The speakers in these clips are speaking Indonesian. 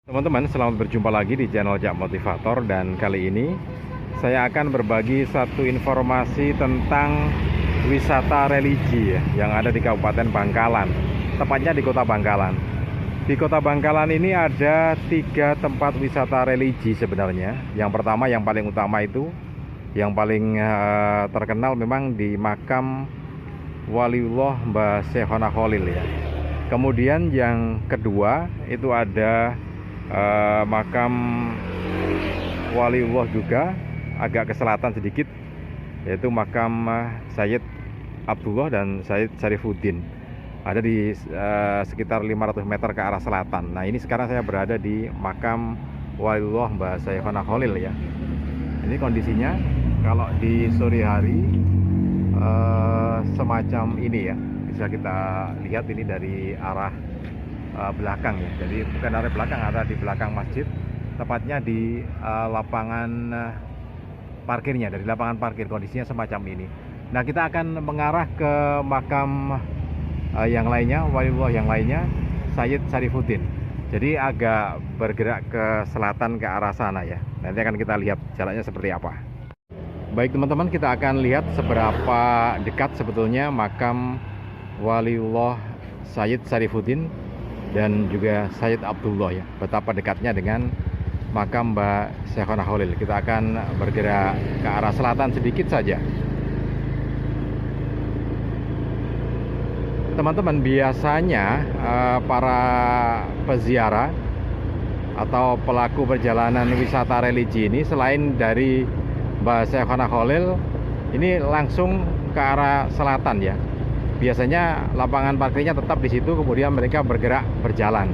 Teman-teman, selamat berjumpa lagi di channel Jak Motivator, dan kali ini saya akan berbagi satu informasi tentang wisata religi yang ada di Kabupaten Bangkalan, tepatnya di Kota Bangkalan. Di Kota Bangkalan ini ada 3 tempat wisata religi sebenarnya. Yang pertama, yang paling utama itu, yang paling terkenal memang di makam Waliullah Mbah Syekhona Kholil ya. Kemudian yang kedua itu ada makam Waliullah juga agak ke selatan sedikit, yaitu makam Sayyid Abdullah dan Sayyid Syarifuddin, ada di sekitar 500 meter ke arah selatan. Nah, ini sekarang saya berada di makam Waliullah Mbah Syekhona Kholil ya. Ini kondisinya kalau di sore hari semacam ini ya, bisa kita lihat ini dari arah belakang ya. Jadi bukan dari belakang, ada di belakang masjid, tepatnya di lapangan parkirnya. Dari lapangan parkir kondisinya semacam ini. Nah, kita akan mengarah ke makam yang lainnya, Waliullah yang lainnya, Sayyid Syarifuddin. Jadi agak bergerak ke selatan ke arah sana ya. Nanti akan kita lihat jalannya seperti apa. Baik teman-teman, kita akan lihat seberapa dekat sebetulnya makam Waliullah Sayyid Syarifuddin dan juga Sayyid Abdullah ya, betapa dekatnya dengan makam Mbah Syekhona Kholil. Kita akan bergerak ke arah selatan sedikit saja. Teman-teman, biasanya para peziarah atau pelaku perjalanan wisata religi ini, selain dari Mbah Syekhona Kholil, ini langsung ke arah selatan ya. Biasanya lapangan parkirnya tetap di situ, kemudian mereka bergerak berjalan.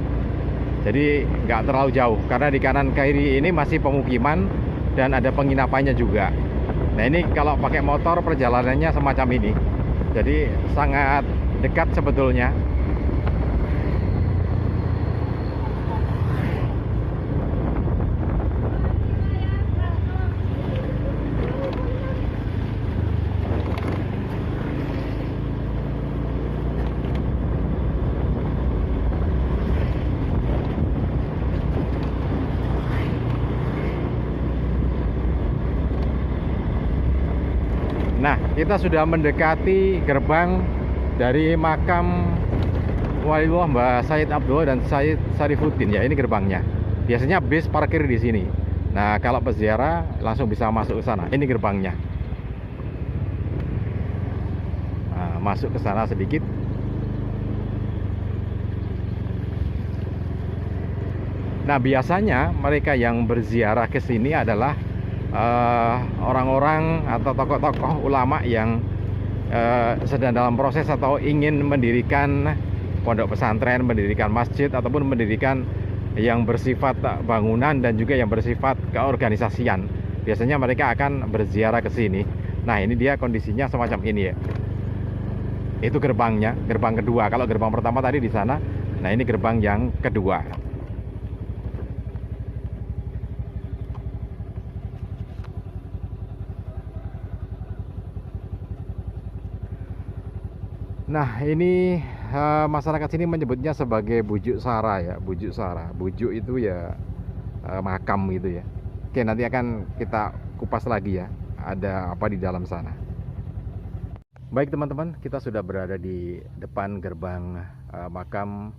Jadi nggak terlalu jauh, karena di kanan kiri ini masih pemukiman dan ada penginapannya juga. Nah, ini kalau pakai motor perjalanannya semacam ini. Jadi sangat dekat sebetulnya. Nah, kita sudah mendekati gerbang dari makam Waliullah Mbah Sayyid Abdullah dan Sayyid Syarifuddin ya. Ini gerbangnya. Biasanya bis parkir di sini. Nah, kalau peziarah langsung bisa masuk ke sana. Ini gerbangnya. Nah, masuk ke sana sedikit. Nah, biasanya mereka yang berziarah ke sini adalah orang-orang atau tokoh-tokoh ulama yang sedang dalam proses atau ingin mendirikan pondok pesantren, mendirikan masjid, ataupun mendirikan yang bersifat bangunan dan juga yang bersifat keorganisasian. Biasanya mereka akan berziarah ke sini. Nah, ini dia kondisinya semacam ini ya. Itu gerbangnya, gerbang kedua. Kalau gerbang pertama tadi di sana, nah ini gerbang yang kedua. Nah, ini masyarakat sini menyebutnya sebagai bujuk sara ya, bujuk sara. Bujuk itu ya makam gitu ya. Oke, nanti akan kita kupas lagi ya, ada apa di dalam sana. Baik teman-teman, kita sudah berada di depan gerbang makam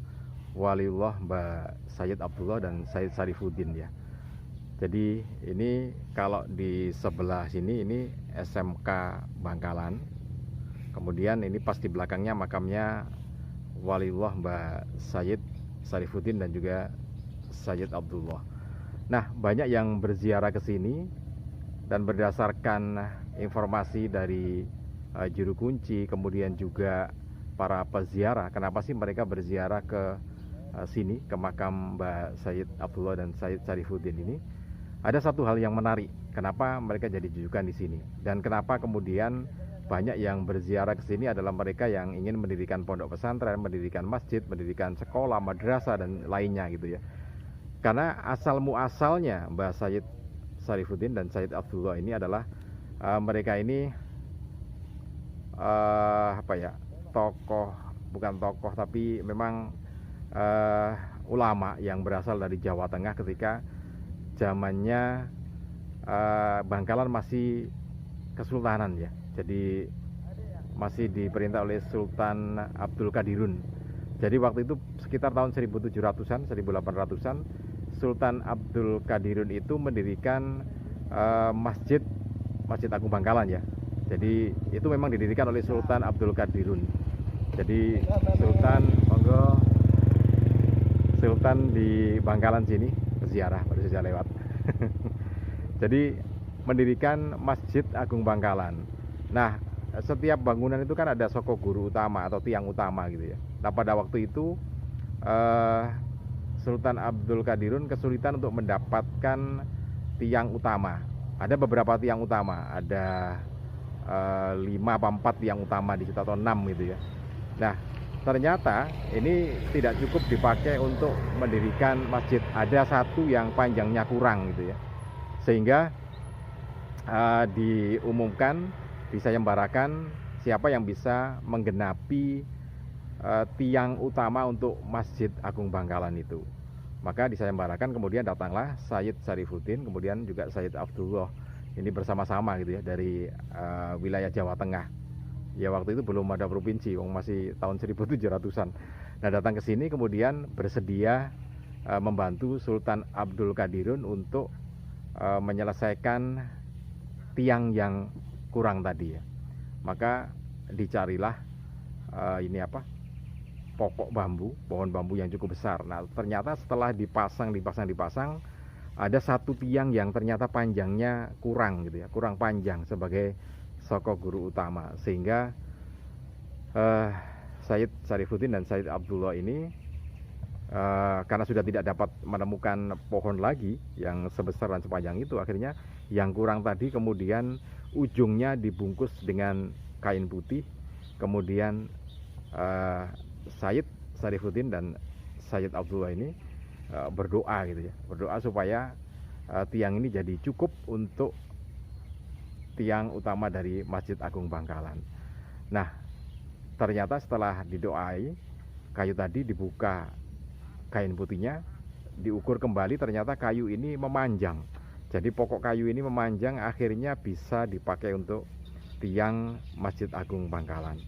Waliullah Mbah Sayyid Abdullah dan Sayyid Syarifuddin ya. Jadi ini kalau di sebelah sini ini SMK Bangkalan. Kemudian ini pas di belakangnya makamnya Waliullah Mbah Sayyid Syarifuddin dan juga Sayyid Abdullah. Nah, banyak yang berziarah ke sini, dan berdasarkan informasi dari juru kunci, kemudian juga para peziarah, kenapa sih mereka berziarah ke sini, ke makam Mbah Sayyid Abdullah dan Sayyid Syarifuddin ini? Ada satu hal yang menarik, kenapa mereka jadi jujukan di sini, dan kenapa kemudian banyak yang berziarah ke sini adalah mereka yang ingin mendirikan pondok pesantren, mendirikan masjid, mendirikan sekolah, madrasah dan lainnya gitu ya. Karena asal muasalnya Mbah Sayyid Syarifuddin dan Sayyid Abdullah ini adalah mereka ini tokoh, bukan tokoh tapi memang ulama yang berasal dari Jawa Tengah ketika zamannya Bangkalan masih kesultanan ya. Jadi masih diperintah oleh Sultan Abdul Qadirun. Jadi waktu itu sekitar tahun 1700-an, 1800-an, Sultan Abdul Qadirun itu mendirikan Masjid Agung Bangkalan ya. Jadi itu memang didirikan oleh Sultan Abdul Qadirun. Jadi Sultan di Bangkalan sini berziarah, baru saja lewat. Jadi mendirikan Masjid Agung Bangkalan. Nah, setiap bangunan itu kan ada soko guru utama atau tiang utama gitu ya. Nah, pada waktu itu Sultan Abdul Qadirun kesulitan untuk mendapatkan tiang utama. Ada beberapa tiang utama, ada 5 apa 4 tiang utama di situ atau 6 gitu ya. Nah, ternyata ini tidak cukup dipakai untuk mendirikan masjid. Ada satu yang panjangnya kurang gitu ya. Sehingga diumumkan, disayembarakan siapa yang bisa menggenapi tiang utama untuk Masjid Agung Bangkalan itu. Maka disayembarakan, kemudian datanglah Sayyid Syarifuddin, kemudian juga Sayyid Abdullah. Ini bersama-sama gitu ya, dari wilayah Jawa Tengah. Ya waktu itu belum ada provinsi, masih tahun 1700-an. Nah, datang ke sini kemudian bersedia membantu Sultan Abdul Qadirun untuk menyelesaikan tiang yang kurang tadi ya. Maka dicarilah pokok bambu, pohon bambu yang cukup besar. Nah, ternyata setelah dipasang, ada satu tiang yang ternyata panjangnya kurang gitu ya, kurang panjang sebagai soko guru utama, sehingga Sayyid Syarifuddin dan Sayyid Abdullah ini karena sudah tidak dapat menemukan pohon lagi yang sebesar dan sepanjang itu, akhirnya yang kurang tadi kemudian ujungnya dibungkus dengan kain putih, kemudian Sayyid Syarifuddin dan Sayyid Abdullah ini berdoa gitu ya, berdoa supaya tiang ini jadi cukup untuk tiang utama dari Masjid Agung Bangkalan. Nah, ternyata setelah didoai, kayu tadi dibuka kain putihnya, diukur kembali, ternyata kayu ini memanjang. Jadi pokok kayu ini memanjang, akhirnya bisa dipakai untuk tiang Masjid Agung Bangkalan.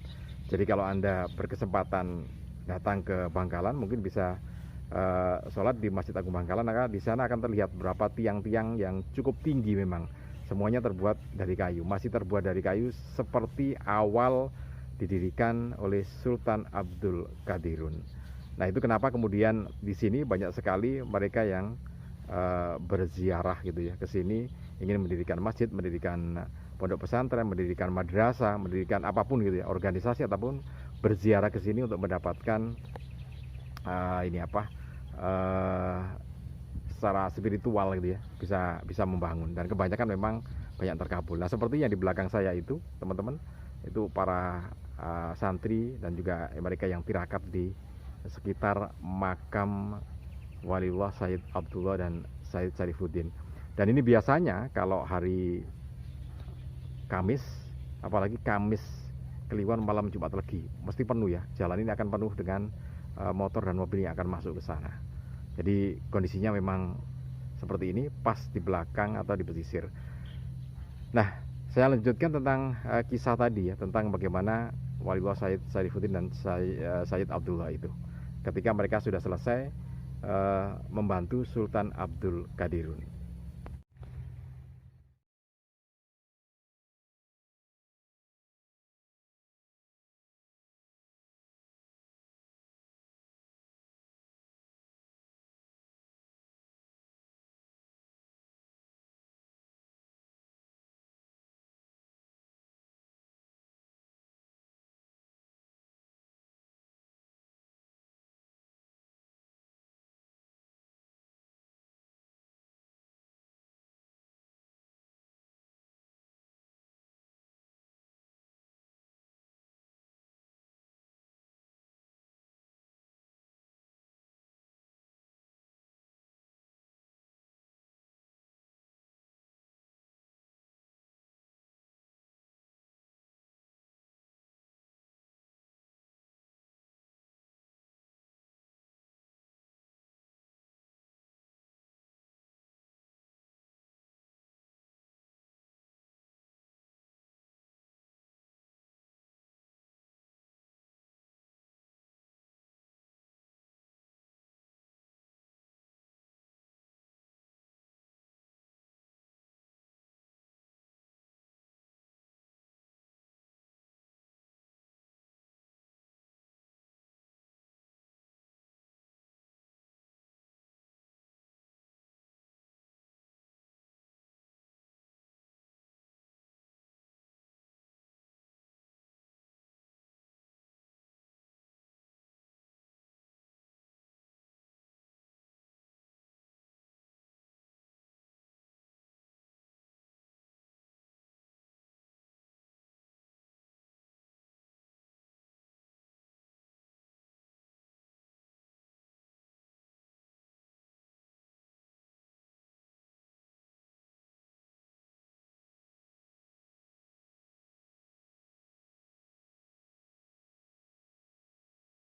Jadi kalau Anda berkesempatan datang ke Bangkalan, mungkin bisa sholat di Masjid Agung Bangkalan, maka di sana akan terlihat berapa tiang-tiang yang cukup tinggi memang. Semuanya terbuat dari kayu, masih terbuat dari kayu seperti awal didirikan oleh Sultan Abdul Qadirun. Nah, itu kenapa kemudian di sini banyak sekali mereka yang berziarah gitu ya ke sini, ingin mendirikan masjid, mendirikan pondok pesantren, mendirikan madrasah, mendirikan apapun gitu ya, organisasi ataupun berziarah ke sini untuk mendapatkan secara spiritual gitu ya, bisa membangun, dan kebanyakan memang banyak terkabul. Nah, seperti yang di belakang saya itu teman-teman, itu para santri dan juga mereka yang tirakat di sekitar makam Waliullah Sayyid Abdullah dan Sayyid Syarifuddin. Dan ini biasanya kalau hari Kamis, apalagi Kamis Kliwon malam Jumat Legi, mesti penuh ya, jalan ini akan penuh dengan motor dan mobil yang akan masuk ke sana. Jadi kondisinya memang seperti ini, pas di belakang atau di pesisir. Nah, saya lanjutkan tentang kisah tadi ya, tentang bagaimana Waliullah Sayyid Syarifuddin dan Sayyid Abdullah itu, ketika mereka sudah selesai membantu Sultan Abdul Qadirun.